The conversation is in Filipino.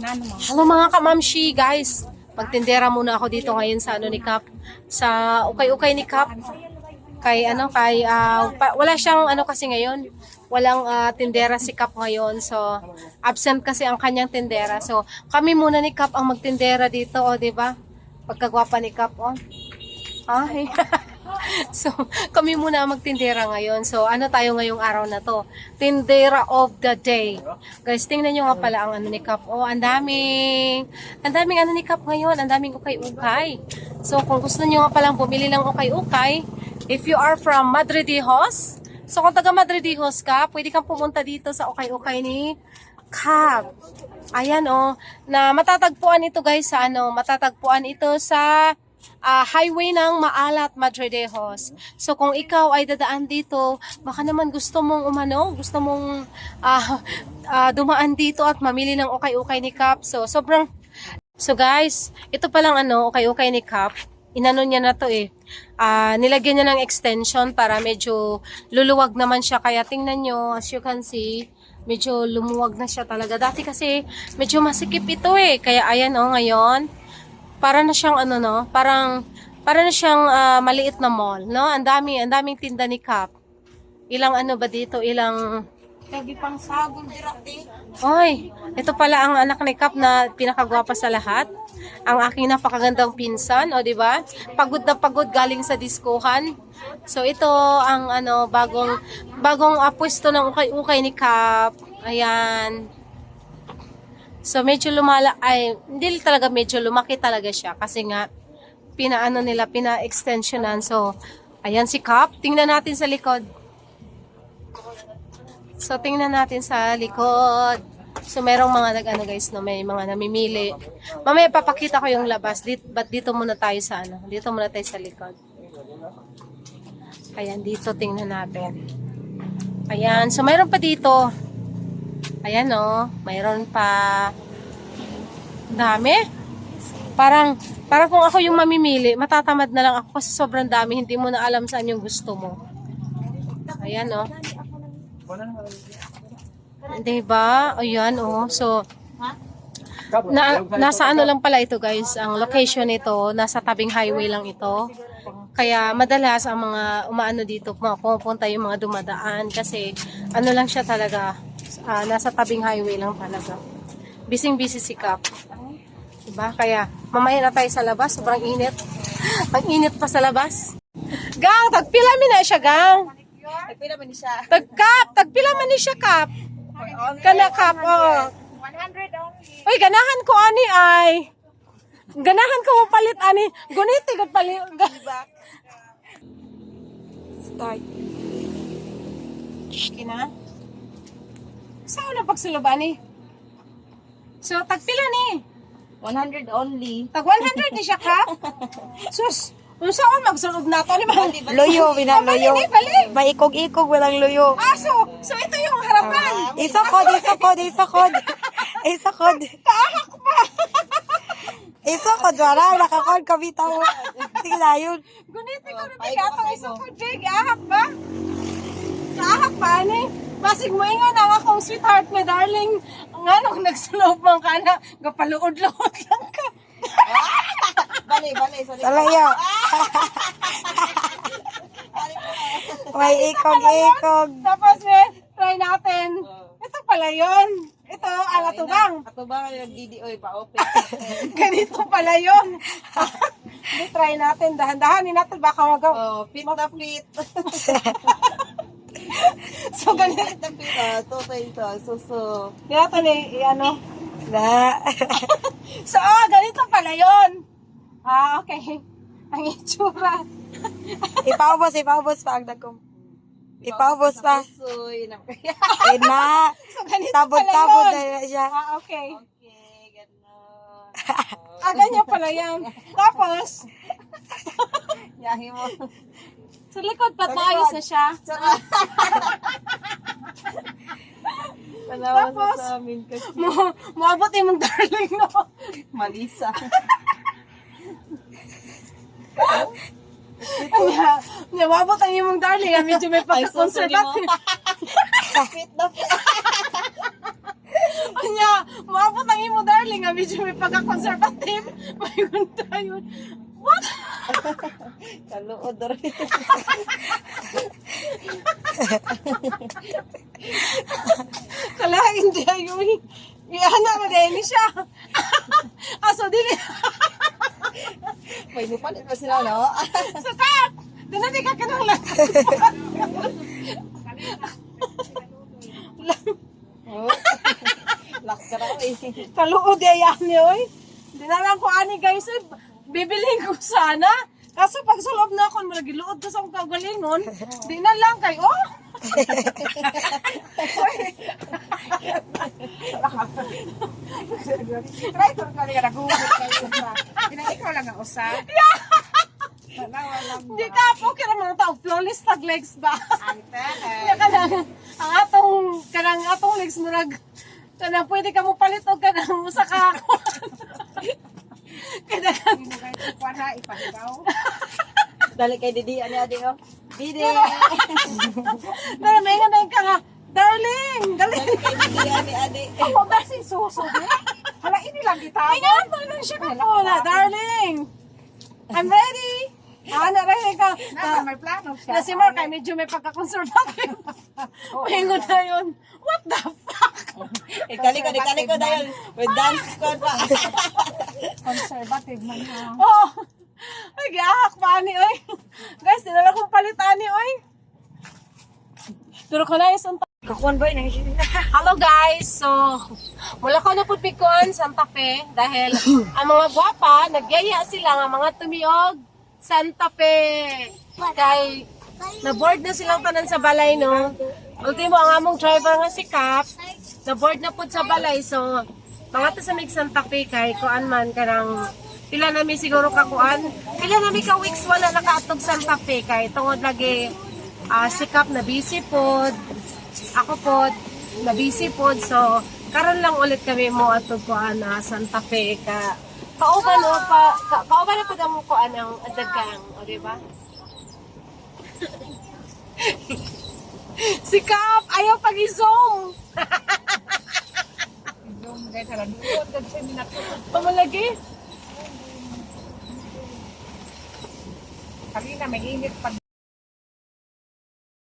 Hello mga kamamshi, guys. Magtindera muna ako dito ngayon sa ano ni Kap. Sa ukay-ukay ni Kap. Wala siyang ano kasi ngayon. Walang tindera si Kap ngayon. So, absent kasi ang kanyang tindera. So, kami muna ni Kap ang magtindera dito, oh, 'di ba? Pagkagwapa ni Kap, oh. Ay. So, kami muna ang magtindera ngayon. So, ano tayo ngayong araw na to? Tindera of the day. Guys, tingnan nyo nga pala ang ano ni Kap. Oh, ang daming ano ni Kap ngayon. Ang daming ukay-ukay. So, kung gusto nyo nga palang bumili ng ukay-ukay, if you are from Madridijos, so kung taga Madridijos ka, pwede kang pumunta dito sa ukay-ukay ni Kap. Ayan, oh. Na matatagpuan ito, guys, sa ano? Matatagpuan ito sa highway ng Maalat, Madridejos. So kung ikaw ay dadaan dito, baka naman gusto mong dumaan dito at mamili ng ukay-ukay ni Kap. So guys, ito palang ano, ukay-ukay ni Kap. Inano niya na to eh. Nilagyan niya ng extension para medyo luluwag naman siya. Kaya tingnan nyo, as you can see, medyo lumuwag na siya talaga. Dati kasi medyo masikip ito eh. Kaya ayan oh, ngayon para na siyang ano no, para na siyang maliit na mall, no? Ang daming tinda ni Kap. Ilang ano ba dito? Ilang lagi pang sagol dirati. Oy, ito pala ang anak ni Kap na pinakagwapa sa lahat. Ang aking napakagandang pinsan, o di ba? Pagod na pagod galing sa diskohan. So ito ang ano bagong pwesto ng ukay-ukay ni Kap. Ayan. So medyo hindi talaga medyo lumaki talaga siya kasi nga pina-extensionan. So ayan si Kap, tingnan natin sa likod. So tingnan natin sa likod. So merong mga guys, no, may mga namimili. Mamaya papakita ko yung labas. Dito muna tayo sa ano, dito muna tayo sa likod. Ayan, dito tingnan natin. Ayan, so mayroon pa dito. Ayan o, mayroon pa. Dami. Parang kung ako yung mamimili, matatamad na lang ako kasi sobrang dami. Hindi mo na alam saan yung gusto mo. Ayan o. Diba? Ayan o. So, nasa ano lang pala ito guys. Ang location nito, nasa tabing highway lang ito. Kaya madalas ang mga umaano dito, pumunta yung mga dumadaan. Kasi ano lang siya talaga. Nasa tabing highway lang talaga. Busy si Kap. Diba? Kaya mamaya na tayo sa labas. Sobrang init. Ang init pa sa labas. Gang, tagpila mi na siya, Gang. Tagpila man ni siya. Tagpila man ni siya, Kap. Kana, Kap, oh. 100 only. Uy, ganahan ko ani ay. Ganahan ko mo palit ani. Guniti ko palit. Start. Kina. Saan na pagsuluban ni? So, tagpila ni? 100 only. Tag 100 ni siya, Kap? Sus, saan magsulog na to? Loyo, loyo. Balik. Maikog-ikog, walang loyo. So ito yung harapan. Isakod. Kaahak pa. Isakod, wala. Nakakod ka bitaw. Sige na yun. Guniti ko na bigatang isukod, Jay. Kaahak ba? Kaahak pa, ani? Basig mo ingon ang akong sweetheart me, darling. Nga nung nagsulob man ka na, gapaluod-luod lang ka. Bali. Salayo. May ikog-ikog. Tapos try natin. Ito pala yun. Ito, ang atubang. Atubang yung DDOy pa open. Ganito pala yun. Hindi, try natin. Dahan-dahanin natin. Baka wag. Oh, fit na fit. So, ganito. Fit na fit. Tutay ito. So. Ganito ni, ano. Na. So, ganito pala yun. Okay. Ang itsura. Ipaubos pa ang dagom. Ipaubos pa. Susoy. Ina. So, ganito Tabod-tabod pala yun. na siya. Okay. Okay, gano'n. Ganyan pala yan. Tapos, Yahin mo. sa likod pa tayo sa siya. Panawa Tapos, sa amin kasi. Maabot yung mong darling, no? Malisa. Maabot ang imong darling. Medyo may pagkakonservative. Fit na fit. Anya, maabot ang imo darling, nga medyo may pagka-conservative. May gunta yun. What? Kaluod rin. Kalahin di ayun. Iyahan na din siya. Aso din. May lupalit pa sila, no? Sakat! Dinati ka ka ng lahat. Oh. Laks ka raw eh. Kaluod yan niyo, oy. Di na lang ko ani guys, eh. Bibilhin ko sana. Kaso pag sulob na ako, malagiluod ko sa akong kagalingon, di na lang kay, oh! Try ko ka nga naguhit kayo ba. Ikaw lang ang usa. Di ka po, kira mga tao, flawless tag legs ba? Ante. Kaya kanang, ang atong legs murag, kanang pwede ka mo palit o kanang usa ka ako. Kanang, Para ipahibaw. Dali kay Didi, ani adi, oh. Didi! dahil may nga ka nga, darling, dali. Dali kay Didi, ani adi. Ako ba si Suso din? Hala, ini lang kita. Ay nga, lang siya ka po na, darling. I'm ready. Ready ka. Na, may plano siya. Na si Mark ay medyo may pagka-conservative. Pahingo na yun. What the fuck? Ikali ko dahil with dance squad pa. Conservative man ha. Oh. Ay, gahak pa ni, oy. Guys, dinala kong palitan ni, oy. Turo ko na yung Santa Kakuan ba yun? Hello guys, so mula ko na po Pikuan, Santa Fe dahil ang mga gwapa, nagyaya sila nga mga tumiog Santa Fe. Kay na-board na silang tanan sa balay, no? Ultimo ang among driver nga si Cap, na-board na po sa balay, so mga to sa mig Santa Fe kay kuan man kanang pila nami siguro ka kuan, pila nami ka weeks wala nakaatog Santa Fe kay tungod lagi si Cap na busy pod. Ako po, na-busy po. So, karon lang ulit kami mo at kuan na Santa Fe ka. Kauban o kauban na po ang kuan ang dagang, o di ba? Si Kap, ayaw pag-zoom. Zoom dahil sa lanuod. Kasi minatulog. Pamalagi. Kanina may init pag